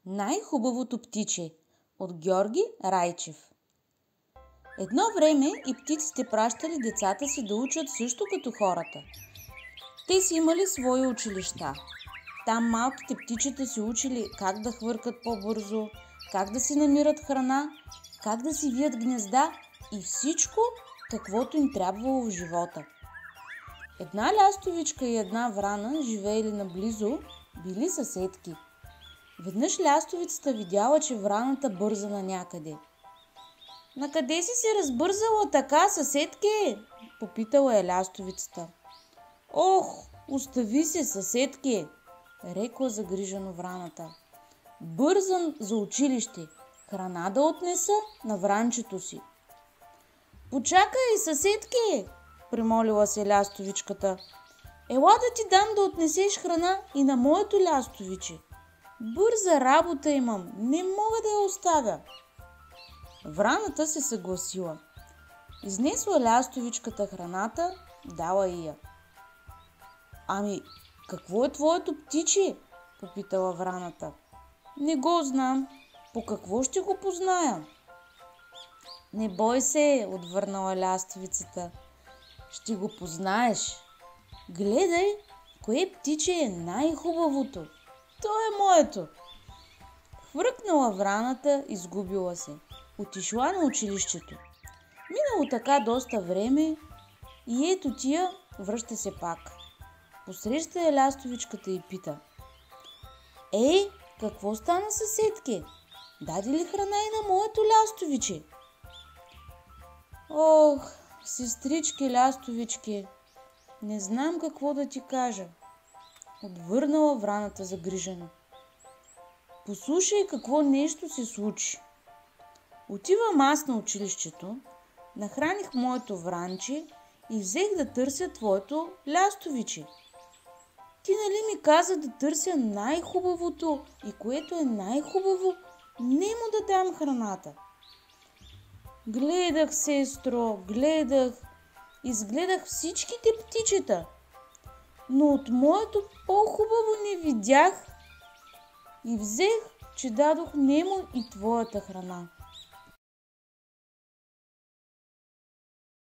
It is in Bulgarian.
Най-хубавото птиче от Георги Райчев. Едно време и птиците пращали децата си да учат също като хората. Те си имали свои училища. Там малките птичета си учили как да хвъркат по-бързо, как да си намират храна, как да си вият гнезда и всичко, каквото им трябвало в живота. Една лястовичка и една врана живеели наблизо, били съседки. Веднъж лястовицата видяла, че враната бърза на някъде. "Накъде си се разбързала така, съседке?" попитала я лястовицата. "Ох, остави се, съседке," рекла загрижено враната. "Бързам за училище, храна да отнеса на вранчето си." "Почакай, съседке," примолила се лястовичката. "Ела да ти дам да отнесеш храна и на моето лястовиче. Бърза работа имам, не мога да я оставя." Враната се съгласила. Изнесла лястовичката храната, дала и я. "Ами, какво е твоето птиче?" попитала враната. "Не го знам. По какво ще го позная?" "Не бой се," отвърнала лястовицата. "Ще го познаеш. Гледай, кое птиче е най-хубавото. То е моето." Хвъркнала враната, изгубила се. Отишла на училището. Минало така доста време и ето тия връща се пак. Посреща я лястовичката и пита: "Ей, какво стана, съседке? Даде ли храна и на моето лястовиче?" "Ох, сестрички лястовички, не знам какво да ти кажа," отвърнала враната загрижено. "Послушай какво нещо се случи. Отивам аз на училището, нахраних моето вранче и взех да търся твоето лястовиче. Ти нали ми каза да търся най-хубавото и което е най-хубаво, не му да дам храната." "Гледах, сестро, гледах, изгледах всичките птичета, но от моето по-хубаво не видях и взех, че дадох нему и твоята храна."